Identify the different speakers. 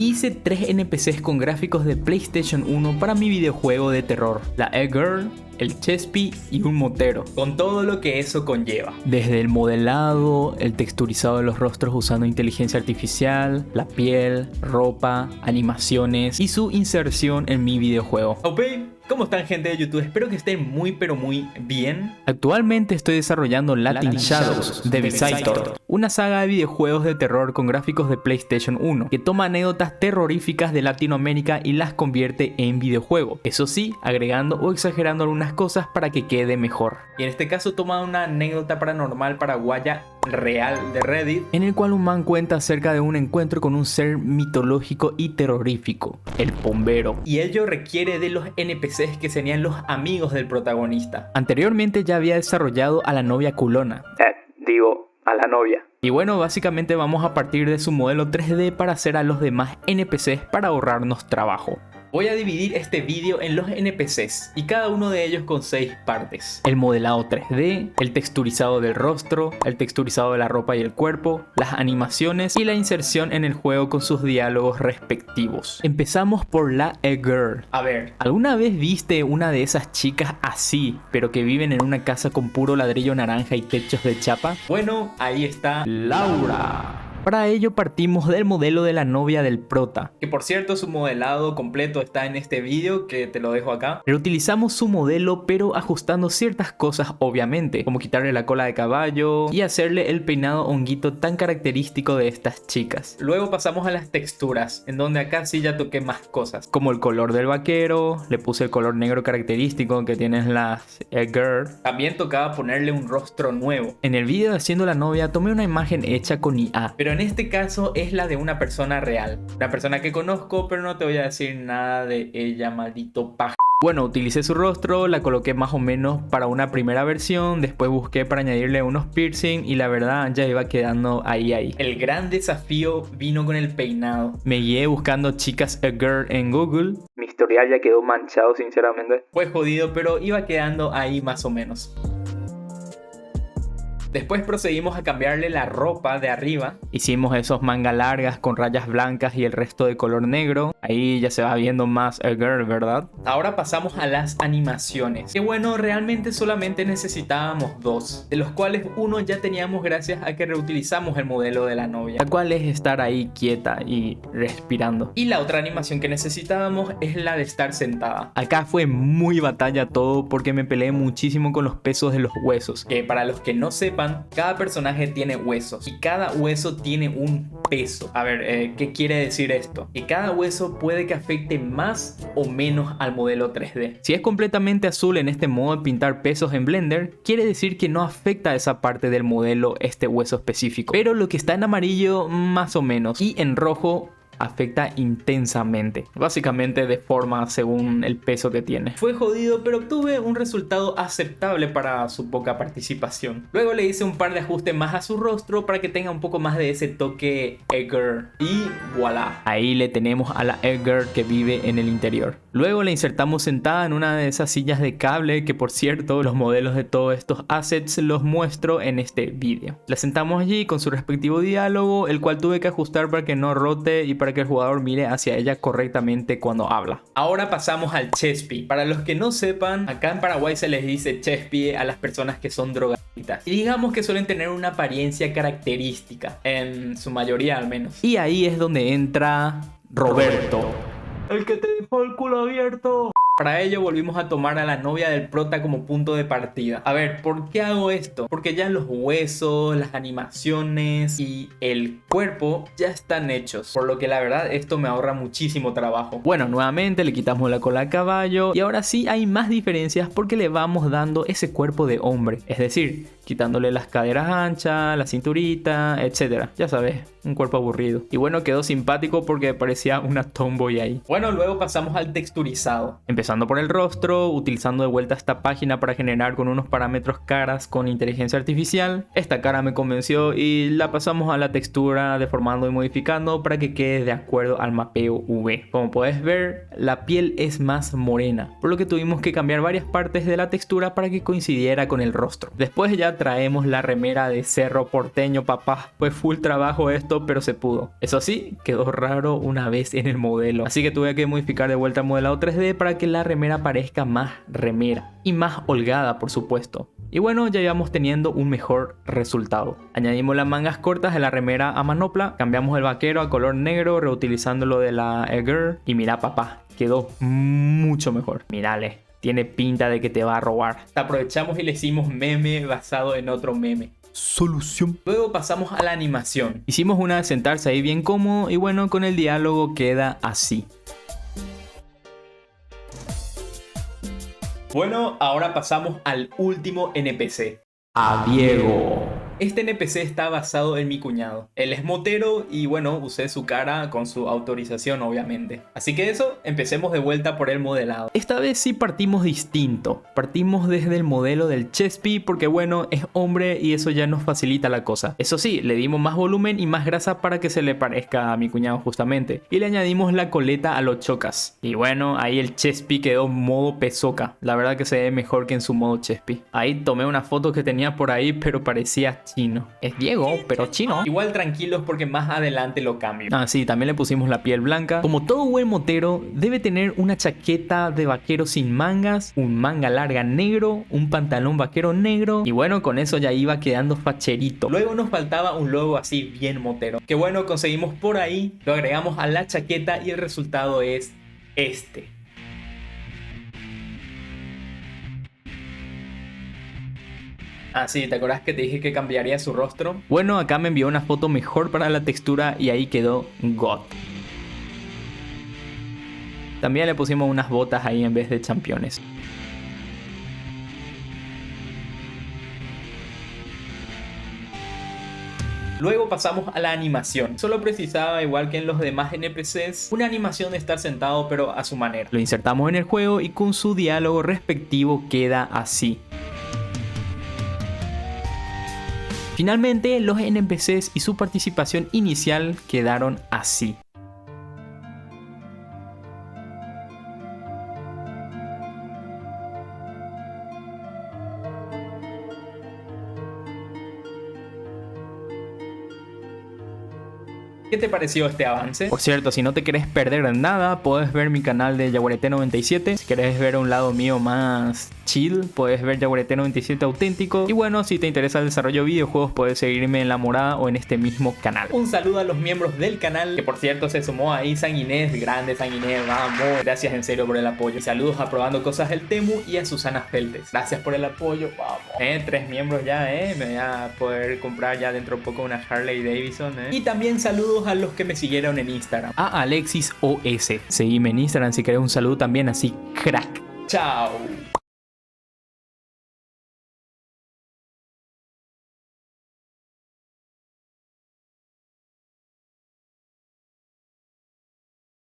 Speaker 1: Hice 3 NPCs con gráficos de PlayStation 1 para mi videojuego de terror, la E-Girl, el Chespy y un motero, con todo lo que eso conlleva. Desde el modelado, el texturizado de los rostros usando inteligencia artificial, la piel, ropa, animaciones y su inserción en mi videojuego. Ok, ¿cómo están, gente de YouTube? Espero que estén muy pero muy bien. Actualmente estoy desarrollando Latin Shadows de Visitor, una saga de videojuegos de terror con gráficos de PlayStation 1 que toma anécdotas terroríficas de Latinoamérica y las convierte en videojuego. Eso sí, agregando o exagerando algunas cosas para que quede mejor. Y en este caso toma una anécdota paranormal paraguaya real de Reddit, en el cual un man cuenta acerca de un encuentro con un ser mitológico y terrorífico, el bombero, y ello requiere de los NPCs que serían los amigos del protagonista. Anteriormente ya había desarrollado a la novia culona, a la novia. Y bueno, básicamente vamos a partir de su modelo 3D para hacer a los demás NPCs para ahorrarnos trabajo. Voy a dividir este vídeo en los NPCs y cada uno de ellos con 6 partes. El modelado 3D, el texturizado del rostro, el texturizado de la ropa y el cuerpo, las animaciones y la inserción en el juego con sus diálogos respectivos. Empezamos por la E-Girl. A ver, ¿alguna vez viste una de esas chicas así, pero que viven en una casa con puro ladrillo naranja y techos de chapa? Bueno, ahí está Laura. Para ello partimos del modelo de la novia del prota, que por cierto su modelado completo está en este vídeo que te lo dejo acá. Reutilizamos su modelo pero ajustando ciertas cosas obviamente, como quitarle la cola de caballo y hacerle el peinado honguito tan característico de estas chicas. Luego pasamos a las texturas, en donde acá sí ya toqué más cosas, como el color del vaquero, le puse el color negro característico que tienen las girl. También tocaba ponerle un rostro nuevo. En el vídeo de Haciendo la Novia tomé una imagen hecha con IA, pero en este caso es la de una persona real, una persona que conozco, pero no te voy a decir nada de ella, maldito paja. Bueno, utilicé su rostro, la coloqué más o menos para una primera versión, después busqué para añadirle unos piercing y la verdad ya iba quedando ahí. El gran desafío vino con el peinado. Me guié buscando chicas E-Girl en Google. Mi historial ya quedó manchado, sinceramente. Fue jodido, pero iba quedando ahí más o menos. Después procedimos a cambiarle la ropa de arriba. Hicimos esos mangas largas con rayas blancas y el resto de color negro. Ahí ya se va viendo más a girl, ¿verdad? Ahora pasamos a las animaciones. Que bueno, realmente solamente necesitábamos 2, de los cuales uno ya teníamos gracias a que reutilizamos el modelo de la novia, la cual es estar ahí quieta y respirando. Y la otra animación que necesitábamos es la de estar sentada. Acá fue muy batalla todo porque me peleé muchísimo con los pesos de los huesos, que para los que no sepan, cada personaje tiene huesos y cada hueso tiene un peso. A ver, ¿qué quiere decir esto? Que cada hueso puede que afecte más o menos al modelo 3D. Si es completamente azul en este modo de pintar pesos en Blender, quiere decir que no afecta a esa parte del modelo este hueso específico. Pero lo que está en amarillo más o menos y en rojo afecta intensamente, básicamente deforma según el peso que tiene. Fue jodido, pero obtuve un resultado aceptable para su poca participación. Luego le hice un par de ajustes más a su rostro para que tenga un poco más de ese toque E-Girl y voilà, ahí le tenemos a la E-Girl que vive en el interior. Luego la insertamos sentada en una de esas sillas de cable que, por cierto, los modelos de todos estos assets los muestro en este vídeo. La sentamos allí con su respectivo diálogo, el cual tuve que ajustar para que no rote y para que el jugador mire hacia ella correctamente cuando habla. Ahora pasamos al Chespy. Para los que no sepan, acá en Paraguay se les dice Chespy a las personas que son drogaditas. Y digamos que suelen tener una apariencia característica, en su mayoría al menos. Y ahí es donde entra Roberto. El que te dejó el culo abierto. Para ello volvimos a tomar a la novia del prota como punto de partida. A ver, ¿por qué hago esto? Porque ya los huesos, las animaciones y el cuerpo ya están hechos, por lo que la verdad esto me ahorra muchísimo trabajo. Bueno, nuevamente le quitamos la cola a caballo y ahora sí hay más diferencias porque le vamos dando ese cuerpo de hombre, es decir, quitándole las caderas anchas, la cinturita, etc. Ya sabes, un cuerpo aburrido. Y bueno, quedó simpático porque parecía una tomboy ahí. Bueno, luego pasamos al texturizado. Empezamos Pasando por el rostro, utilizando de vuelta esta página para generar con unos parámetros caras con inteligencia artificial. Esta cara me convenció y la pasamos a la textura deformando y modificando para que quede de acuerdo al mapeo UV. Como puedes ver, la piel es más morena, por lo que tuvimos que cambiar varias partes de la textura para que coincidiera con el rostro. Después ya traemos la remera de Cerro Porteño, papá. Fue full trabajo esto, pero se pudo. Eso sí, quedó raro una vez en el modelo, así que tuve que modificar de vuelta el modelado 3D para que la remera parezca más remera y más holgada, por supuesto. Y bueno, ya íbamos teniendo un mejor resultado. Añadimos las mangas cortas de la remera a manopla, cambiamos el vaquero a color negro reutilizando lo de la Girl y mira, papá, quedó mucho mejor. Mírale, tiene pinta de que te va a robar. Aprovechamos y le hicimos meme basado en otro meme. Solución. Luego pasamos a la animación. Hicimos una de sentarse ahí bien cómodo y bueno, con el diálogo queda así. Bueno, ahora pasamos al último NPC. A Diego. Este NPC está basado en mi cuñado. Él es motero y bueno, usé su cara con su autorización obviamente. Así que eso, empecemos de vuelta por el modelado. Esta vez sí partimos distinto. Partimos desde el modelo del Chespy porque bueno, es hombre y eso ya nos facilita la cosa. Eso sí, le dimos más volumen y más grasa para que se le parezca a mi cuñado justamente. Y le añadimos la coleta a los chocas. Y bueno, ahí el Chespy quedó modo pesoca. La verdad que se ve mejor que en su modo Chespy. Ahí tomé una foto que tenía por ahí pero parecía chino. Es Diego, pero chino. Igual tranquilos porque más adelante lo cambio. Ah, sí, también le pusimos la piel blanca. Como todo buen motero, debe tener una chaqueta de vaquero sin mangas, un manga larga negro, un pantalón vaquero negro. Y bueno, con eso ya iba quedando facherito. Luego nos faltaba un logo así bien motero. Que bueno, conseguimos por ahí, lo agregamos a la chaqueta y el resultado es este. Ah, sí, ¿te acuerdas que te dije que cambiaría su rostro? Bueno, acá me envió una foto mejor para la textura y ahí quedó God. También le pusimos unas botas ahí en vez de championes. Luego pasamos a la animación. Solo precisaba, igual que en los demás NPCs, una animación de estar sentado pero a su manera. Lo insertamos en el juego y con su diálogo respectivo queda así. Finalmente, los NPCs y su participación inicial quedaron así. ¿Qué te pareció este avance? Por cierto, si no te querés perder nada, puedes ver mi canal de Yaguareté97. Si querés ver un lado mío más chill, puedes ver Yaguareté97 auténtico. Y bueno, si te interesa el desarrollo de videojuegos, puedes seguirme en La Morada o en este mismo canal. Un saludo a los miembros del canal, que por cierto se sumó ahí San Inés, grande San Inés, vamos. Gracias en serio por el apoyo. Saludos a Probando Cosas del Temu y a Susana Feltes. Gracias por el apoyo, vamos. 3 miembros ya, me voy a poder comprar ya dentro de poco una Harley Davidson, Y también saludos a los que me siguieron en Instagram. A Alexis OS. Seguime en Instagram si querés un saludo también así, crack. Chao.